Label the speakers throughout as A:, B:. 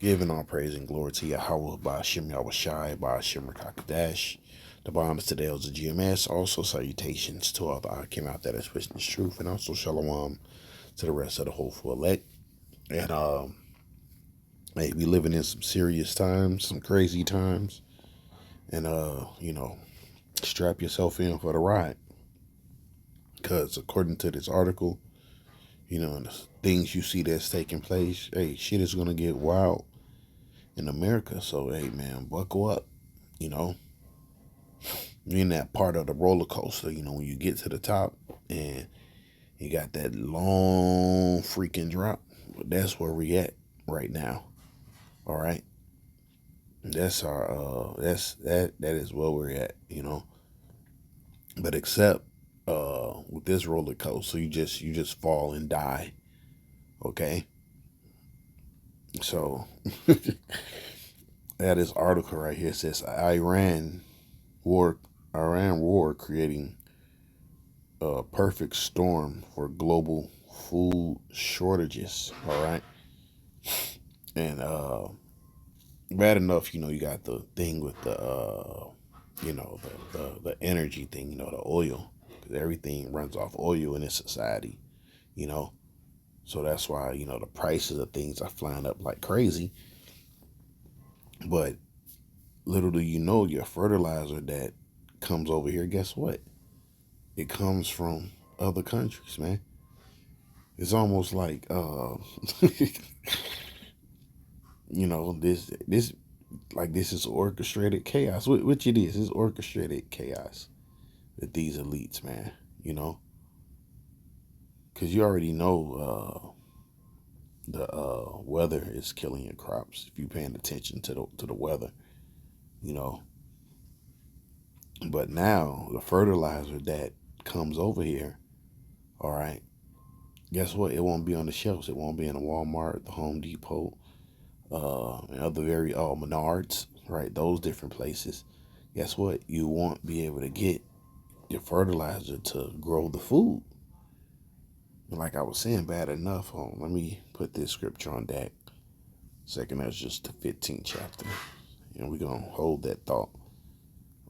A: Giving all praise and glory to Yahweh by Shem Yahushai by Shem Kakadash. The bombs to the L's of GMS. Also salutations to all the came out that is witness truth, and also shalom to the rest of the hopeful elect. And hey, we living in some serious times, some crazy times, and strap yourself in for the ride. Because according to this article, and the things you see that's taking place, hey, shit is gonna get wild in America. So hey, man, buckle up. You know, you're in that part of the roller coaster. When you get to the top and you got that long freaking drop. But that's where we at right now. All right, that's our that is where we're at. But except with this roller coaster, you just fall and die. Okay, so that this article right here says war Iran war creating a perfect storm for global food shortages. All right, and bad enough, you got the thing with the the energy thing, the oil, because everything runs off oil in this society, you know. So that's why the prices of things are flying up like crazy. But little do you know, your fertilizer that comes over here, guess what? It comes from other countries, man. It's almost like this like this is orchestrated chaos, which it is. It's orchestrated chaos with these elites, man. Because you already know the weather is killing your crops if you're paying attention to the weather, you know. But now the fertilizer that comes over here, all right, guess what? It won't be on the shelves. It won't be in the Walmart, the Home Depot, and other Menards, right? Those different places. Guess what? You won't be able to get your fertilizer to grow the food. Like I was saying, bad enough. Let me put this scripture on that. Second, that's just the 15th chapter. And we're going to hold that thought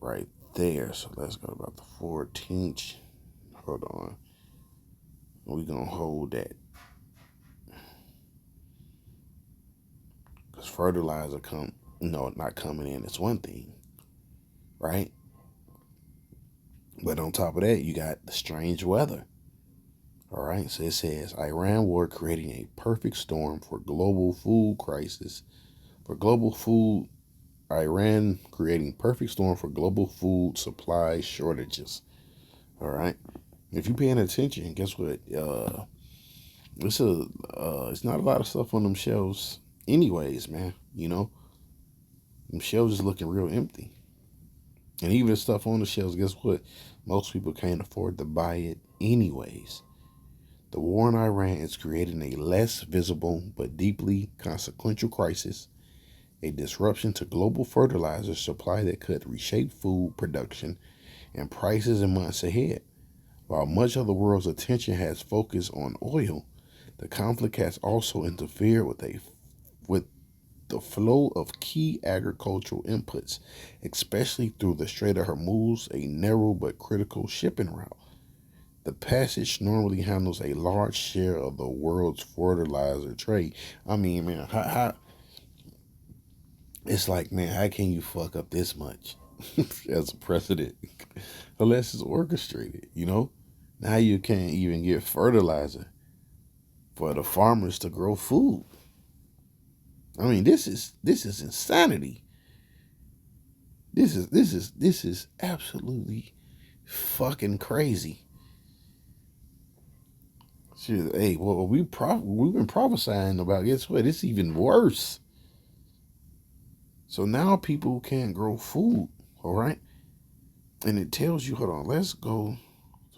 A: right there. So let's go about the 14th. Hold on. We're going to hold that. Because fertilizer not coming in. It's one thing, right? But on top of that, you got the strange weather. All right, so it says Iran war creating a perfect storm for global food crisis. For global food, Iran creating perfect storm for global food supply shortages. All right, if you're paying attention, guess what? It's not a lot of stuff on them shelves, anyways, man. Them shelves is looking real empty, and even the stuff on the shelves, guess what? Most people can't afford to buy it, anyways. The war in Iran is creating a less visible but deeply consequential crisis, a disruption to global fertilizer supply that could reshape food production and prices in months ahead. While much of the world's attention has focused on oil, the conflict has also interfered with the flow of key agricultural inputs, especially through the Strait of Hormuz, a narrow but critical shipping route. The passage normally handles a large share of the world's fertilizer trade. I mean, man, it's like, man, how can you fuck up this much as a president? Unless it's orchestrated. Now you can't even get fertilizer for the farmers to grow food. I mean, this is insanity. This is absolutely fucking crazy. Shit, hey, well, we've been prophesying about. Guess what? It's even worse. So now people can't grow food. All right, and it tells you. Hold on, let's go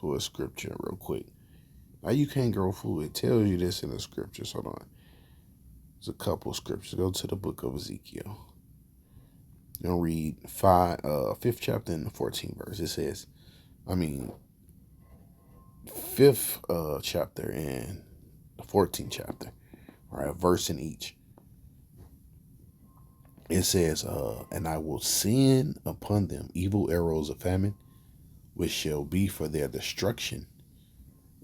A: to a scripture real quick. Now you can't grow food. It tells you this in the scriptures. Hold on, there's a couple scriptures. Go to the book of Ezekiel. You'll read fifth chapter and the 14th verse. It says, I mean, fifth chapter and the 14th chapter. All right, a verse in each. It says, and I will send upon them evil arrows of famine, which shall be for their destruction,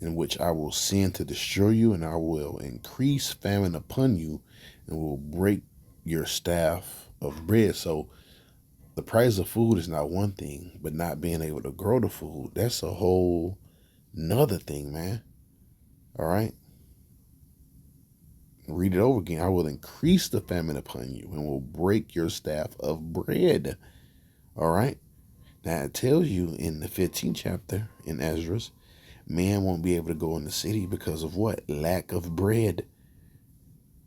A: in which I will send to destroy you, and I will increase famine upon you, and will break your staff of bread. So the price of food is not one thing, but not being able to grow the food, that's a whole nother thing, man. All right. Read it over again. I will increase the famine upon you and will break your staff of bread. All right. Now it tells you in the 15th chapter in Esdras, man won't be able to go in the city because of what? Lack of bread.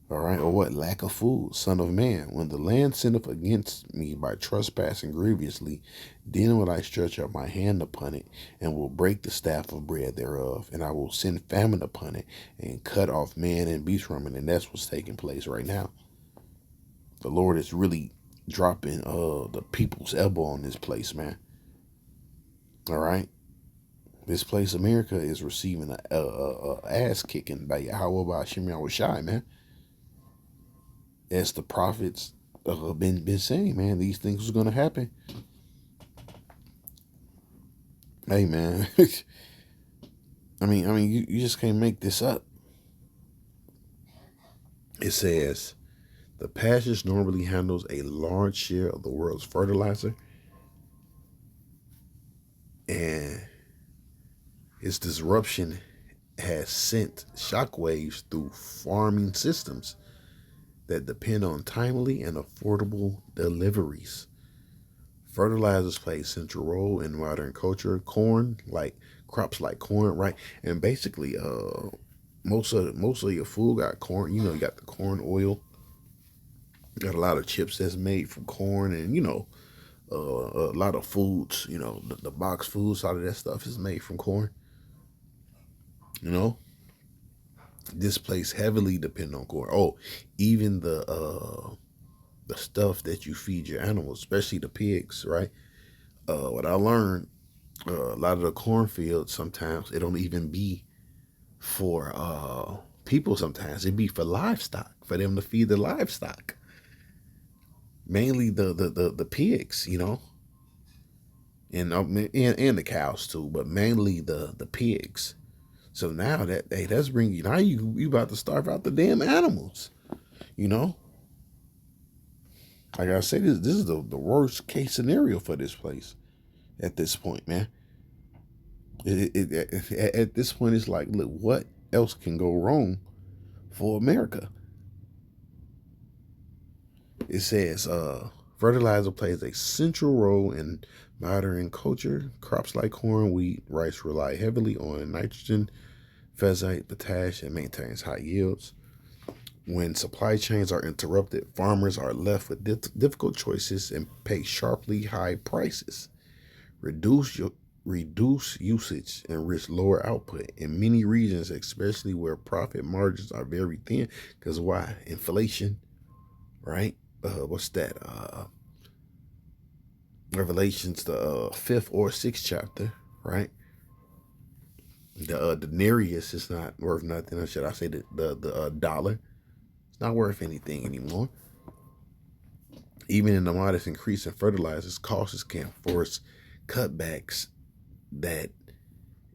A: All right, or what? Lack of food. Son of man, when the land sinneth against me by trespassing grievously, then will I stretch out my hand upon it, and will break the staff of bread thereof, and I will send famine upon it, and cut off man and beast from it. And that's what's taking place right now. The Lord is really dropping the people's elbow on this place, man. All right. This place, America, is receiving a ass kicking by Yahweh by Shimei Shai, man. As the prophets been saying, man, these things was gonna happen. Hey, man, you just can't make this up. It says the passage normally handles a large share of the world's fertilizer, and its disruption has sent shockwaves through farming systems that depend on timely and affordable deliveries. Fertilizers play a central role in modern culture. Corn, like crops like corn, right? And basically, most of your food got corn. You got the corn oil. Got a lot of chips that's made from corn, and a lot of foods. The box foods, all of that stuff is made from corn. You know, this place heavily depend on corn. Oh, even the stuff that you feed your animals, especially the pigs, right? What I learned, a lot of the cornfields sometimes it don't even be for people. Sometimes it be for livestock, for them to feed the livestock, mainly the pigs, and the cows too, but mainly the pigs. So now that's bringing you, now you about to starve out the damn animals, you know. Like I say, this is the worst case scenario for this place at this point, man. At this point, it's like, look, what else can go wrong for America? It says, fertilizer plays a central role in modern culture. Crops like corn, wheat, rice rely heavily on nitrogen, phosphate, potash, and maintains high yields. When supply chains are interrupted, farmers are left with difficult choices and pay sharply high prices. Reduce your reduce usage and risk lower output in many regions, especially where profit margins are very thin. Because why? Inflation, right? What's that? Revelations, the fifth or sixth chapter, right? The denarius is not worth nothing, or should I say the dollar? It's not worth anything anymore. Even in the modest increase in fertilizers, costs can force cutbacks that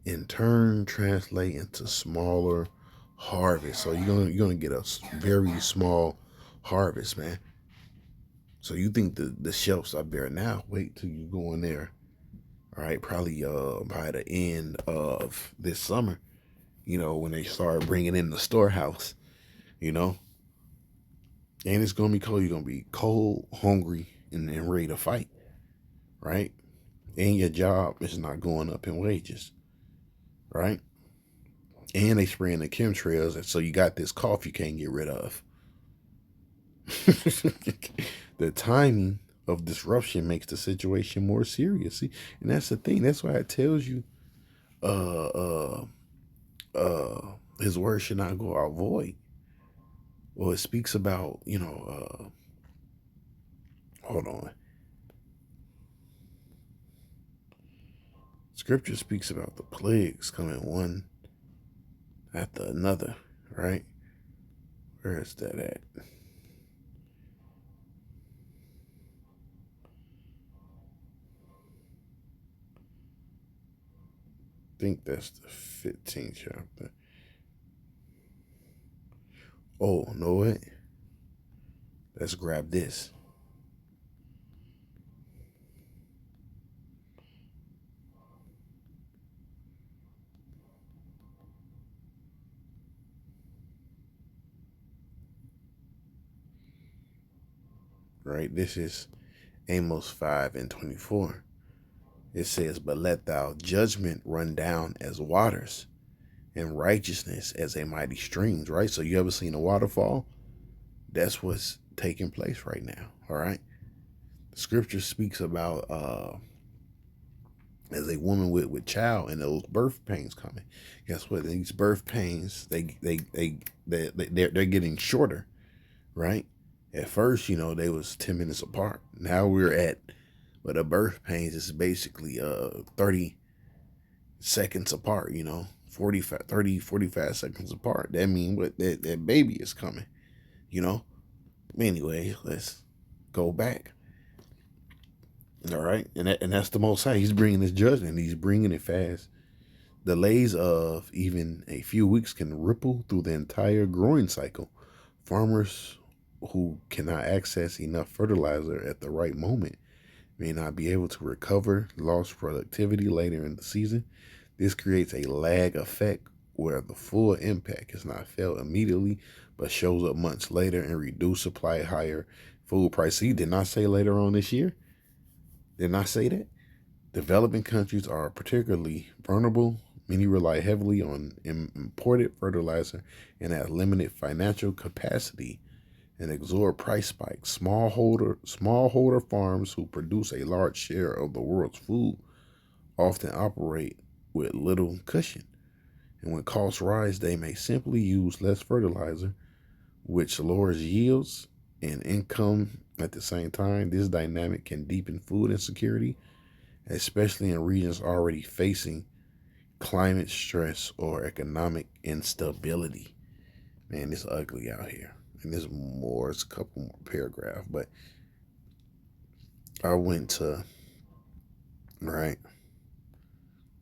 A: in turn translate into smaller harvest. So you're gonna get a very small harvest, man. So you think the shelves are bare now? Wait till you go in there. All right, probably by the end of this summer, when they start bringing in the storehouse, you know, and it's gonna be cold. You're gonna be cold, hungry, and ready to fight, right? And your job is not going up in wages, right? And they spraying the chemtrails, and so you got this cough you can't get rid of. The timing of disruption makes the situation more serious. See, and that's the thing. That's why it tells you, uh, uh, his word should not go out void. Well, it speaks about, hold on. Scripture speaks about the plagues coming one after another, right? Where is that at? think that's the 15th chapter. Oh, know what? Let's grab this. Right? This is Amos 5:24. It says, "But let thou judgment run down as waters, and righteousness as a mighty streams." Right? So you ever seen a waterfall? That's what's taking place right now. All right. The scripture speaks about as a woman with child and those birth pains coming. Guess what? These birth pains, they're getting shorter, right? At first, they was 10 minutes apart. Now we're at, but the birth pains is basically 30 seconds apart. 45, 30, 45 seconds apart. That means what that baby is coming. You know. Anyway, let's go back. All right, and that's the Most High. He's bringing this judgment. He's bringing it fast. Delays of even a few weeks can ripple through the entire growing cycle. Farmers who cannot access enough fertilizer at the right moment may not be able to recover lost productivity later in the season. This creates a lag effect where the full impact is not felt immediately but shows up months later and reduced supply, higher food prices. He did not say later on this year. Did not say that. Developing countries are particularly vulnerable. Many rely heavily on imported fertilizer and have limited financial capacity and absorb price spikes. Smallholder farms who produce a large share of the world's food often operate with little cushion. And when costs rise, they may simply use less fertilizer, which lowers yields and income at the same time. This dynamic can deepen food insecurity, especially in regions already facing climate stress or economic instability. Man, it's ugly out here. And there's more, it's a couple more paragraphs, but I went to, right,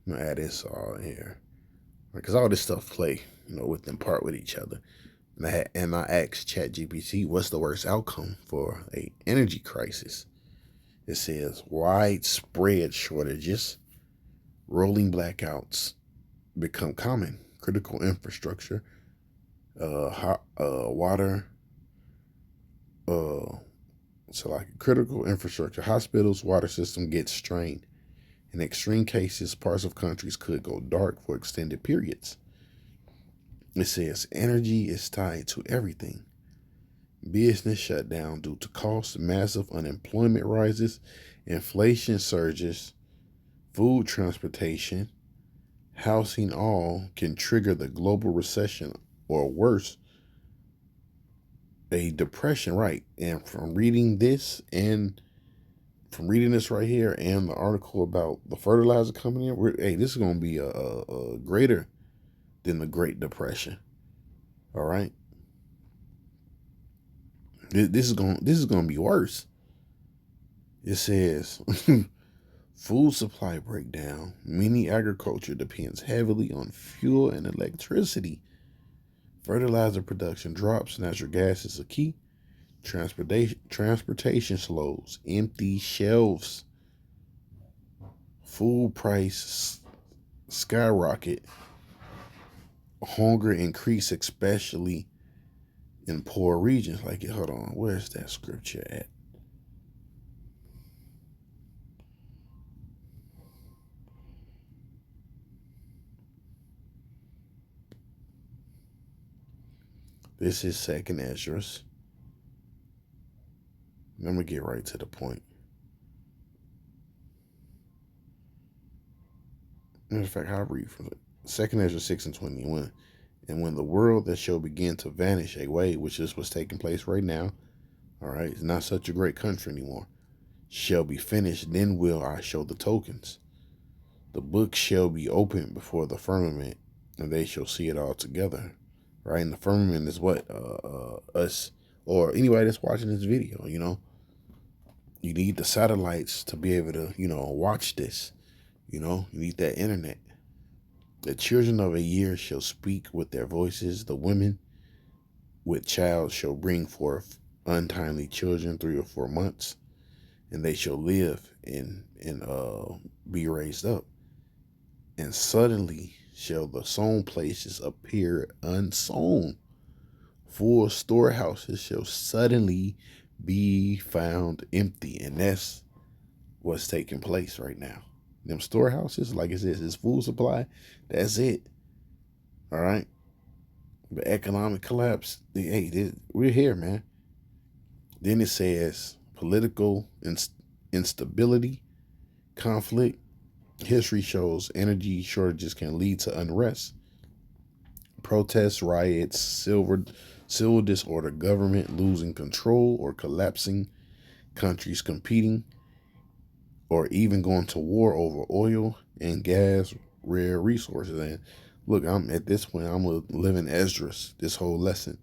A: I'm gonna add this all in here. Because all this stuff play, within part with each other. And I asked ChatGPT, what's the worst outcome for a energy crisis? It says widespread shortages, rolling blackouts become common, critical infrastructure, water, so like critical infrastructure, hospitals, water system gets strained. In extreme cases, parts of countries could go dark for extended periods. It says energy is tied to everything. Business shut down due to costs, massive unemployment rises, inflation surges, food transportation, housing all can trigger the global recession or worse, a depression, right? And from reading this right here and the article about the fertilizer coming in, this is going to be a greater than the Great Depression. All right, this is going to be worse. It says food supply breakdown. Many agriculture depends heavily on fuel and electricity. Fertilizer production drops. Natural gas is a key. Transportation slows. Empty shelves. Food prices skyrocket. Hunger increase, especially in poor regions. Like, hold on, where's that scripture at? This is Second Esdras. I'm gonna get right to the point. Matter of fact, I'll read from it. Second Ezra 6:21. And when the world that shall begin to vanish away, which is what's taking place right now, all right, it's not such a great country anymore, shall be finished, then will I show the tokens. The book shall be opened before the firmament, and they shall see it all together. Right? And the firmament is what? Us, or anybody that's watching this video, You need the satellites to be able to, watch this. You need that internet. The children of a year shall speak with their voices. The women with child shall bring forth untimely children 3 or 4 months, and they shall live and be raised up. And suddenly shall the sown places appear unsown. Full storehouses shall suddenly be found empty. And that's what's taking place right now. Them storehouses, like it says, is food supply. That's it. All right. The economic collapse. Hey, we're here, man. Then it says political instability, conflict. History shows energy shortages can lead to unrest, protests, riots, civil disorder, government losing control or collapsing, countries competing or even going to war over oil and gas, rare resources. And look, I'm at this point, I'm a living Esdras this whole lesson.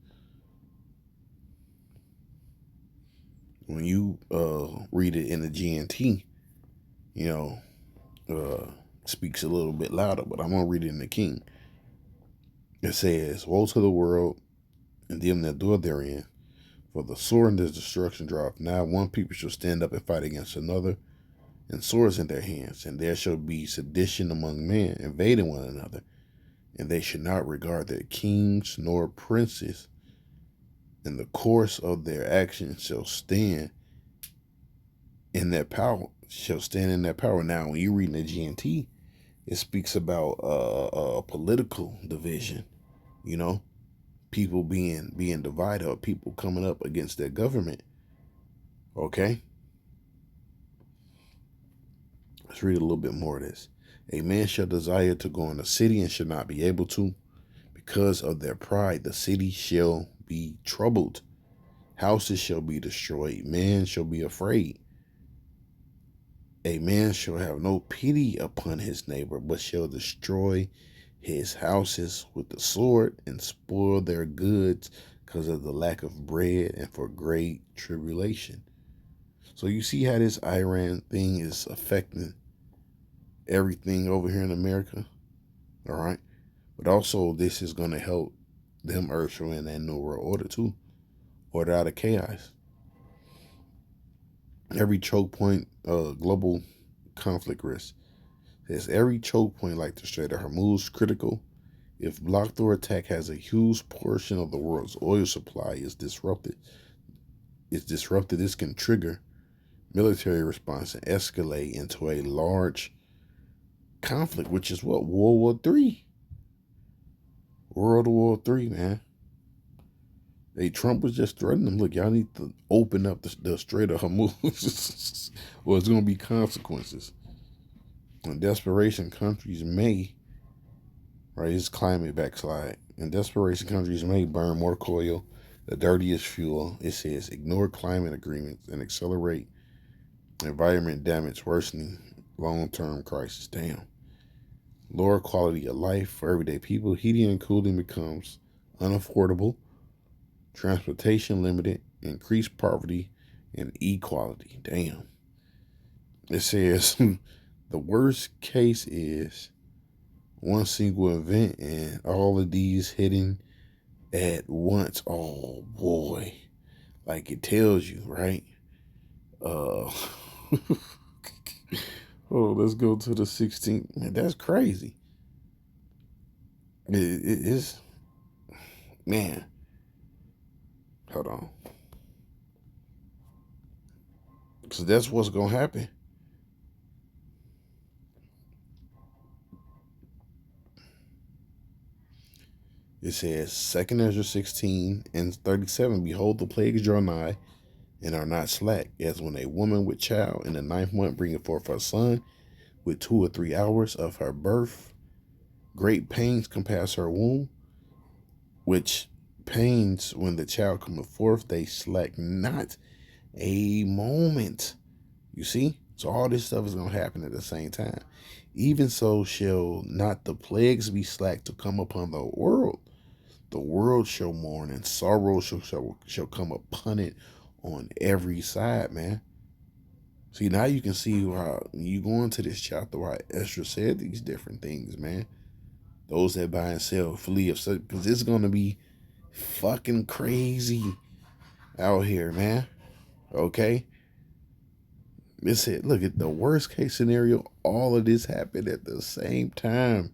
A: When you read it in the GNT, you know, speaks a little bit louder, but I'm gonna read it in the King. It says, "Woe to the world and them that dwell therein, for the sword and the destruction draweth nigh. One people shall stand up and fight against another, and swords in their hands, and there shall be sedition among men, invading one another, and they should not regard their kings nor princes, and the course of their actions shall stand in their power." Now, when you read in the GNT, it speaks about political division. You know, people being divided, or people coming up against their government. Okay, let's read a little bit more of this. "A man shall desire to go in a city and shall not be able to, because of their pride. The city shall be troubled, houses shall be destroyed, man shall be afraid. A man shall have no pity upon his neighbor, but shall destroy his houses with the sword and spoil their goods because of the lack of bread and for great tribulation." So you see how this Iran thing is affecting everything over here in America, all right? But also this is going to help them usher in that new world order too, order out of chaos. Every choke point, global conflict risk. Says every choke point like the Strait of Hormuz critical. If blocked or attack has a huge portion of the world's oil supply is disrupted. This can trigger military response and escalate into a large conflict, which is what World War III. World War III, man. Hey, Trump was just threatening them. Look, y'all need to open up the Strait of Hormuz, or it's going to be consequences. In desperation, countries may, right, it's climate backslide. In desperation, countries may burn more coal, the dirtiest fuel. It says ignore climate agreements and accelerate environment damage, worsening long-term crisis. Damn. Lower quality of life for everyday people. Heating and cooling becomes unaffordable. Transportation limited. Increased poverty and equality. Damn. It says the worst case is one single event and all of these hitting at once. Oh boy. Like it tells you, right? Oh, let's go to the 16th. Man, that's crazy. It is, man. Hold on. So that's what's going to happen. It says, 2nd Ezra 16 and 37, behold, the plagues draw nigh and are not slack, as when a woman with child in the 9th month bringeth forth her son, with 2 or 3 hours of her birth, great pains compass her womb, which pains when the child cometh forth, they slack not a moment. You see? So all this stuff is going to happen at the same time. Even so shall not the plagues be slack to come upon the world. The world shall mourn, and sorrow shall come upon it on every side, man. See, now you can see how you go into this chapter why Esther said these different things, man. Those that buy and sell, flee of such, because it's gonna be fucking crazy out here, man. Okay, it's it. Look at the worst case scenario. All of this happened at the same time.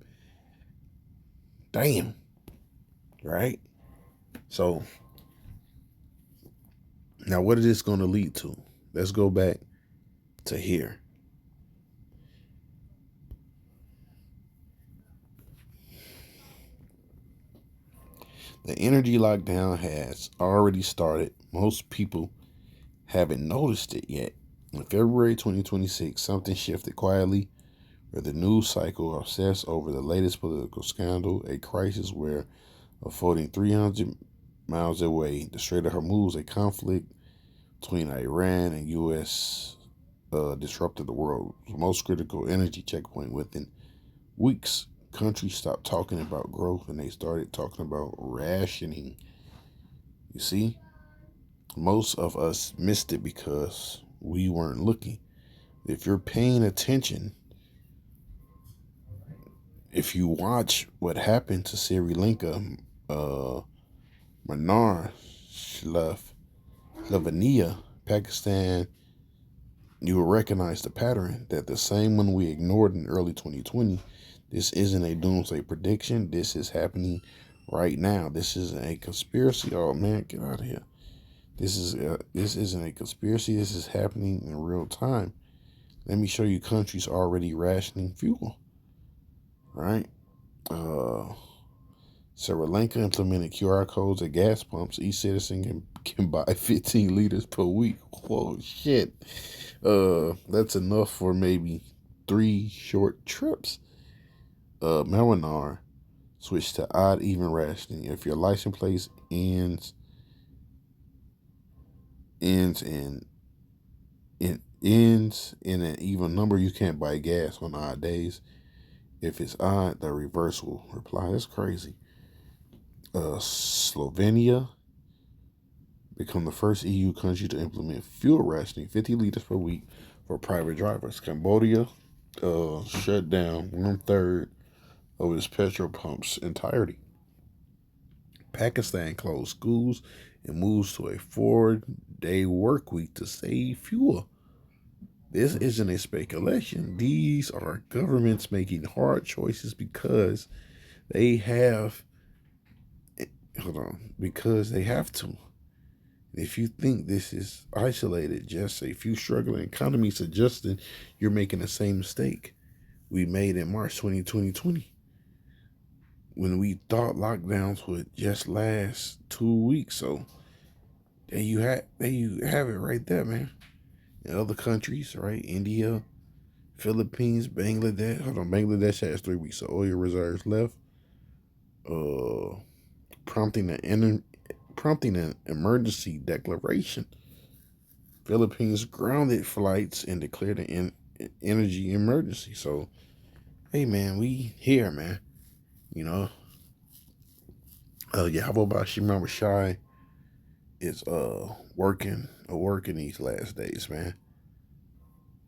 A: Damn. Right. So now, what is this going to lead to? Let's go back to here. The energy lockdown has already started. Most people haven't noticed it yet. In February 2026, something shifted quietly, where the news cycle obsessed over the latest political scandal, a crisis where floating 300 miles away, the Strait of Hormuz, a conflict between Iran and U.S. Disrupted the world's most critical energy checkpoint. Within weeks, countries stopped talking about growth and they started talking about rationing. You see, most of us missed it because we weren't looking. If you're paying attention, if you watch what happened to Sri Lanka, uh, Manar, Slovenia, Pakistan, you will recognize the pattern that the same one we ignored in early 2020. This isn't a doomsday prediction. This is happening right now. This isn't a conspiracy. Oh man, get out of here. This isn't a conspiracy. This is happening in real time. Let me show you countries already rationing fuel. Right? Uh, Sri Lanka implemented QR codes at gas pumps. Each citizen can buy 15 liters per week. Whoa, shit. That's enough for maybe 3 short trips. Myanmar switched to odd even rationing. If your license plate ends in ends in an even number, you can't buy gas on odd days. If it's odd, the reverse will reply. That's crazy. Slovenia become the first EU country to implement fuel rationing, 50 liters per week for private drivers. Cambodia shut down 1/3 of its petrol pumps entirety. Pakistan closed schools and moves to a 4-day work week to save fuel. This isn't a speculation. These are governments making hard choices because they have, because they have to. If you think this is isolated, just a few struggling economies adjusting, you're making the same mistake we made in March 2020 when we thought lockdowns would just last 2 weeks. So there you have it right there, man. In other countries, right? India, Philippines, Bangladesh. Bangladesh has 3 weeks of oil reserves left. Uh, prompting an emergency declaration. Philippines grounded flights and declared an energy emergency. So, hey man, we here, man. You know, Yahweh Bashimar Rashai is working these last days, man.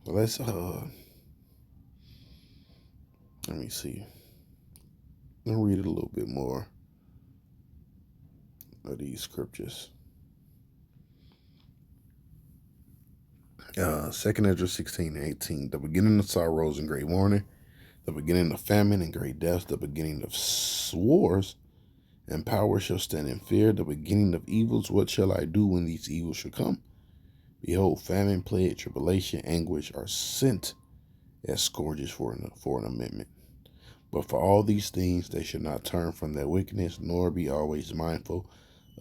A: So let's let me see. Let me read it a little bit more of these scriptures. 2nd Ezra 16:18. The beginning of sorrows and great mourning, the beginning of famine and great death, the beginning of wars and power shall stand in fear, the beginning of evils. What shall I do when these evils shall come? Behold, famine, plague, tribulation, anguish are sent as scourges for an amendment. But for all these things they should not turn from their wickedness, nor be always mindful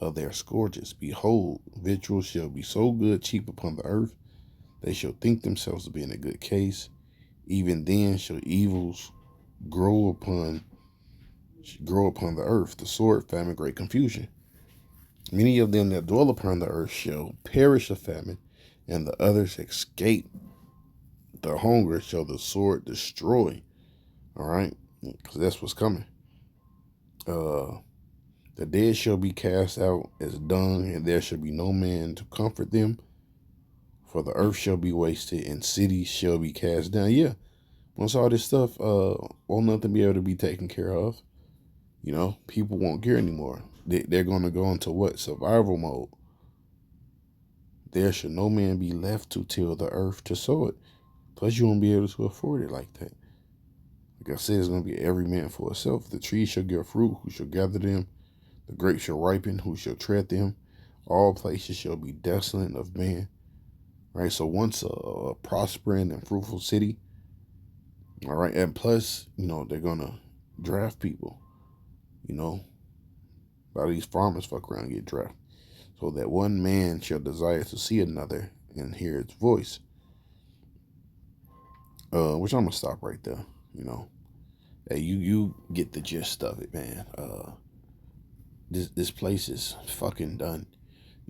A: of their scourges. Behold, victuals shall be so good, cheap upon the earth, they shall think themselves to be in a good case. Even then shall evils grow upon the earth, the sword, famine, great confusion. Many of them that dwell upon the earth shall perish of famine, and the others escape the hunger shall the sword destroy. All right, because that's what's coming. The dead shall be cast out as dung, and there shall be no man to comfort them. For the earth shall be wasted, and cities shall be cast down. Yeah, once all this stuff, won't nothing be able to be taken care of. You know, people won't care anymore. They're going to go into what? Survival mode. There should no man be left to till the earth to sow it. Plus, you won't be able to afford it like that. Like I said, it's going to be every man for himself. The tree shall give fruit, who shall gather them? The grapes shall ripen, who shall tread them? All places shall be desolate of man. Right? So once a prospering and fruitful city, all right, and plus, they're going to draft people. A lot of these farmers fuck around and get drafted. So that one man shall desire to see another and hear its voice. Which I'm gonna stop right there. Hey, you get the gist of it, man. This place is fucking done.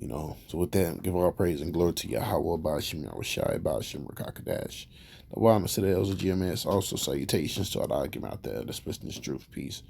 A: So with that, give all praise and glory to Yahweh, Bashim Yahushai, Bashim Rakakadash. The Wama Citadels of GMS. Also salutations to all the argument out there. That's listening to truth. Peace.